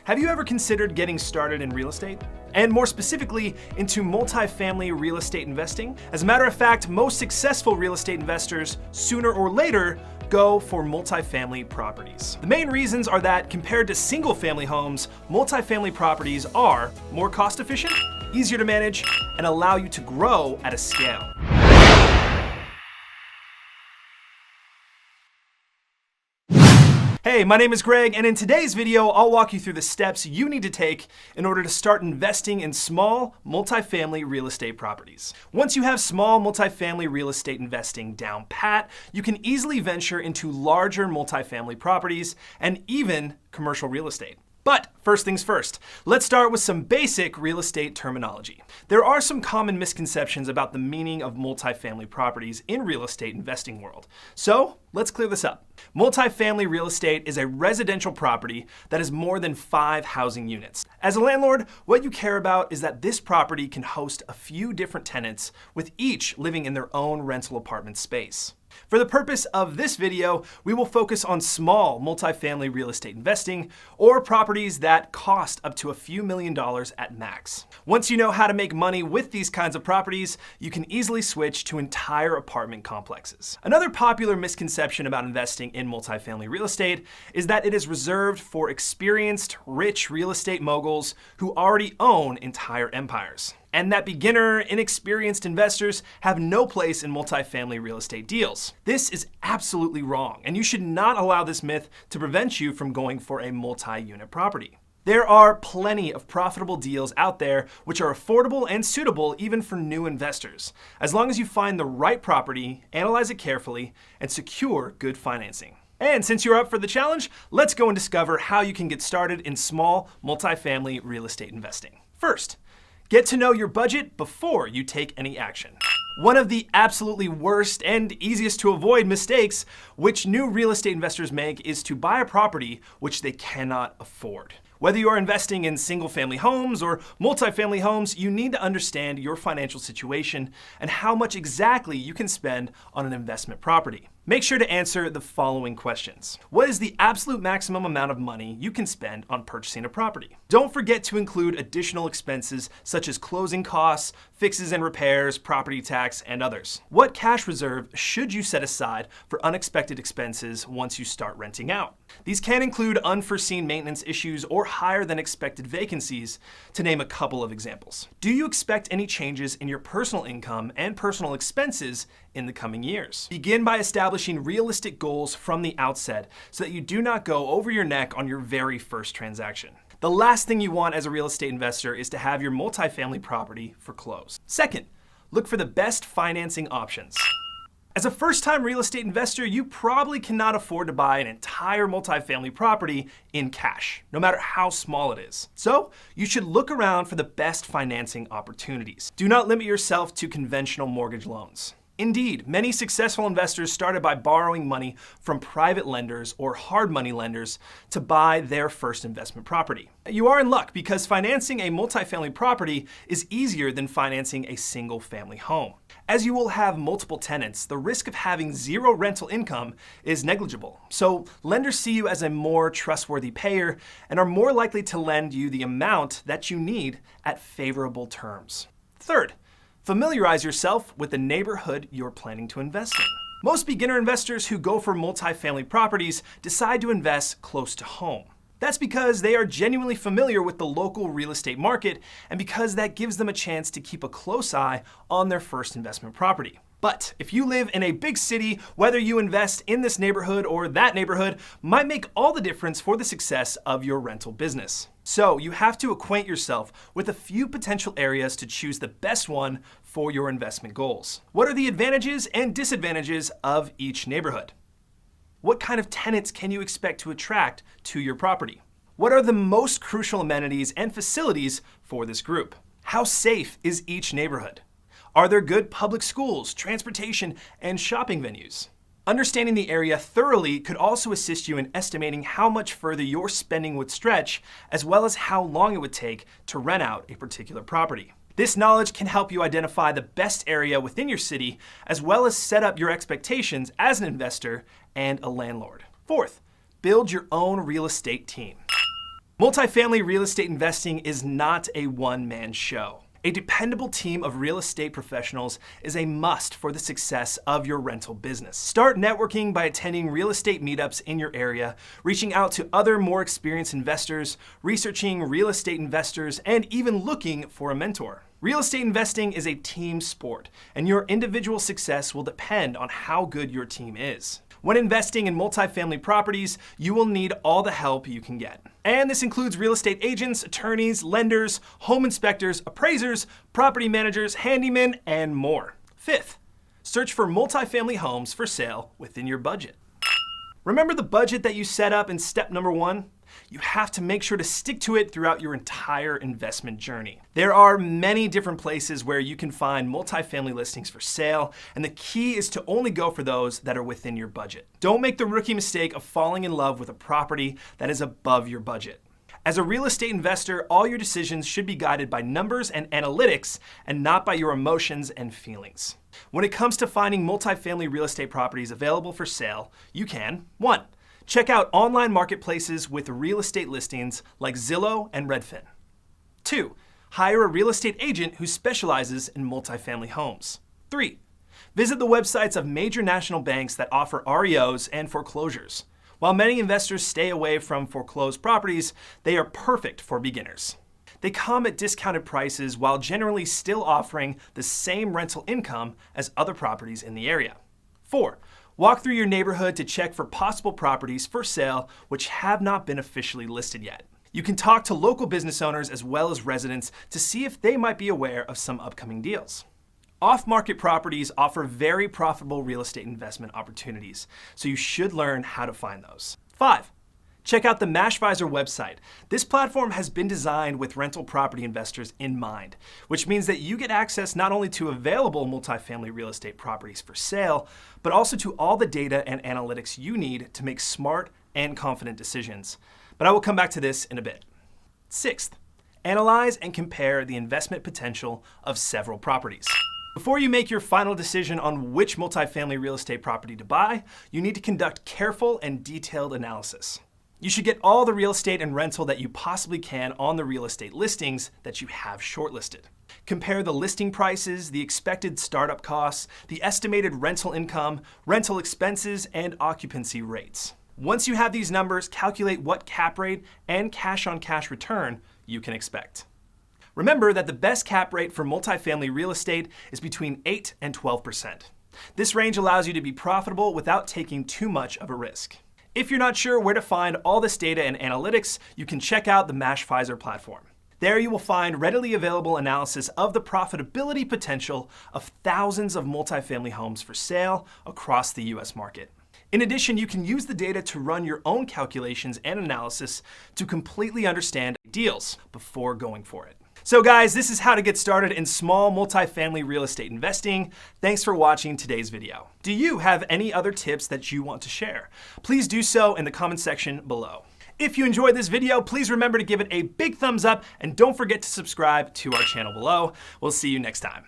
Have you ever considered getting started in real estate? And more specifically, into multifamily real estate investing? As a matter of fact, most successful real estate investors, sooner or later, go for multifamily properties. The main reasons are that compared to single-family homes, multifamily properties are more cost-efficient, easier to manage, and allow you to grow at a scale. Hey, my name is Greg, and in today's video, I'll walk you through the steps you need to take in order to start investing in small multifamily real estate properties. Once you have small multifamily real estate investing down pat, you can easily venture into larger multifamily properties and even commercial real estate. But first things first, let's start with some basic real estate terminology. There are some common misconceptions about the meaning of multifamily properties in real estate investing world. So let's clear this up. Multifamily real estate is a residential property that has more than 5 housing units. As a landlord, what you care about is that this property can host a few different tenants, with each living in their own rental apartment space. For the purpose of this video, we will focus on small multifamily real estate investing, or properties that cost up to a few $1,000,000 at max. Once you know how to make money with these kinds of properties, you can easily switch to entire apartment complexes. Another popular misconception about investing in multifamily real estate is that it is reserved for experienced, rich real estate moguls who already own entire empires, and that beginner, inexperienced investors have no place in multifamily real estate deals. This is absolutely wrong, and you should not allow this myth to prevent you from going for a multi-unit property. There are plenty of profitable deals out there which are affordable and suitable even for new investors, as long as you find the right property, analyze it carefully, and secure good financing. And since you're up for the challenge, let's go and discover how you can get started in small multifamily real estate investing. First, get to know your budget before you take any action. One of the absolutely worst and easiest to avoid mistakes which new real estate investors make is to buy a property which they cannot afford. Whether you are investing in single-family homes or multifamily homes, you need to understand your financial situation and how much exactly you can spend on an investment property. Make sure to answer the following questions. What is the absolute maximum amount of money you can spend on purchasing a property? Don't forget to include additional expenses such as closing costs, fixes and repairs, property tax, and others. What cash reserve should you set aside for unexpected expenses once you start renting out? These can include unforeseen maintenance issues or higher than expected vacancies, to name a couple of examples. Do you expect any changes in your personal income and personal expenses in the coming years? Begin by establishing realistic goals from the outset so that you do not go over your neck on your very first transaction. The last thing you want as a real estate investor is to have your multifamily property foreclosed. Second, look for the best financing options. As a first-time real estate investor, you probably cannot afford to buy an entire multifamily property in cash, no matter how small it is. So, you should look around for the best financing opportunities. Do not limit yourself to conventional mortgage loans. Indeed, many successful investors started by borrowing money from private lenders or hard money lenders to buy their first investment property. You are in luck because financing a multifamily property is easier than financing a single family home. As you will have multiple tenants, the risk of having zero rental income is negligible. So lenders see you as a more trustworthy payer and are more likely to lend you the amount that you need at favorable terms. Third, familiarize yourself with the neighborhood you're planning to invest in. Most beginner investors who go for multifamily properties decide to invest close to home. That's because they are genuinely familiar with the local real estate market and because that gives them a chance to keep a close eye on their first investment property. But if you live in a big city, whether you invest in this neighborhood or that neighborhood might make all the difference for the success of your rental business. So you have to acquaint yourself with a few potential areas to choose the best one for your investment goals. What are the advantages and disadvantages of each neighborhood? What kind of tenants can you expect to attract to your property? What are the most crucial amenities and facilities for this group? How safe is each neighborhood? Are there good public schools, transportation, and shopping venues? Understanding the area thoroughly could also assist you in estimating how much further your spending would stretch, as well as how long it would take to rent out a particular property. This knowledge can help you identify the best area within your city, as well as set up your expectations as an investor and a landlord. Fourth, build your own real estate team. Multifamily real estate investing is not a one-man show. A dependable team of real estate professionals is a must for the success of your rental business. Start networking by attending real estate meetups in your area, reaching out to other more experienced investors, researching real estate investors, and even looking for a mentor. Real estate investing is a team sport, and your individual success will depend on how good your team is. When investing in multifamily properties, you will need all the help you can get. And this includes real estate agents, attorneys, lenders, home inspectors, appraisers, property managers, handymen, and more. Fifth, search for multifamily homes for sale within your budget. Remember the budget that you set up in step number 1? You have to make sure to stick to it throughout your entire investment journey. There are many different places where you can find multifamily listings for sale, and the key is to only go for those that are within your budget. Don't make the rookie mistake of falling in love with a property that is above your budget. As a real estate investor, all your decisions should be guided by numbers and analytics and not by your emotions and feelings. When it comes to finding multifamily real estate properties available for sale, you can 1. Check out online marketplaces with real estate listings like Zillow and Redfin. 2. Hire a real estate agent who specializes in multifamily homes. 3. Visit the websites of major national banks that offer REOs and foreclosures. While many investors stay away from foreclosed properties, they are perfect for beginners. They come at discounted prices while generally still offering the same rental income as other properties in the area. 4. Walk through your neighborhood to check for possible properties for sale which have not been officially listed yet. You can talk to local business owners as well as residents to see if they might be aware of some upcoming deals. Off-market properties offer very profitable real estate investment opportunities, so you should learn how to find those. 5. Check out the Mashvisor website. This platform has been designed with rental property investors in mind, which means that you get access not only to available multifamily real estate properties for sale, but also to all the data and analytics you need to make smart and confident decisions. But I will come back to this in a bit. 6th, analyze and compare the investment potential of several properties. Before you make your final decision on which multifamily real estate property to buy, you need to conduct careful and detailed analysis. You should get all the real estate and rental that you possibly can on the real estate listings that you have shortlisted. Compare the listing prices, the expected startup costs, the estimated rental income, rental expenses, and occupancy rates. Once you have these numbers, calculate what cap rate and cash-on-cash return you can expect. Remember that the best cap rate for multifamily real estate is between 8 and 12%. This range allows you to be profitable without taking too much of a risk. If you're not sure where to find all this data and analytics, you can check out the Mashvisor platform. There you will find readily available analysis of the profitability potential of thousands of multifamily homes for sale across the US market. In addition, you can use the data to run your own calculations and analysis to completely understand deals before going for it. So guys, this is how to get started in small multifamily real estate investing. Thanks for watching today's video. Do you have any other tips that you want to share? Please do so in the comment section below. If you enjoyed this video, please remember to give it a big thumbs up and don't forget to subscribe to our channel below. We'll see you next time.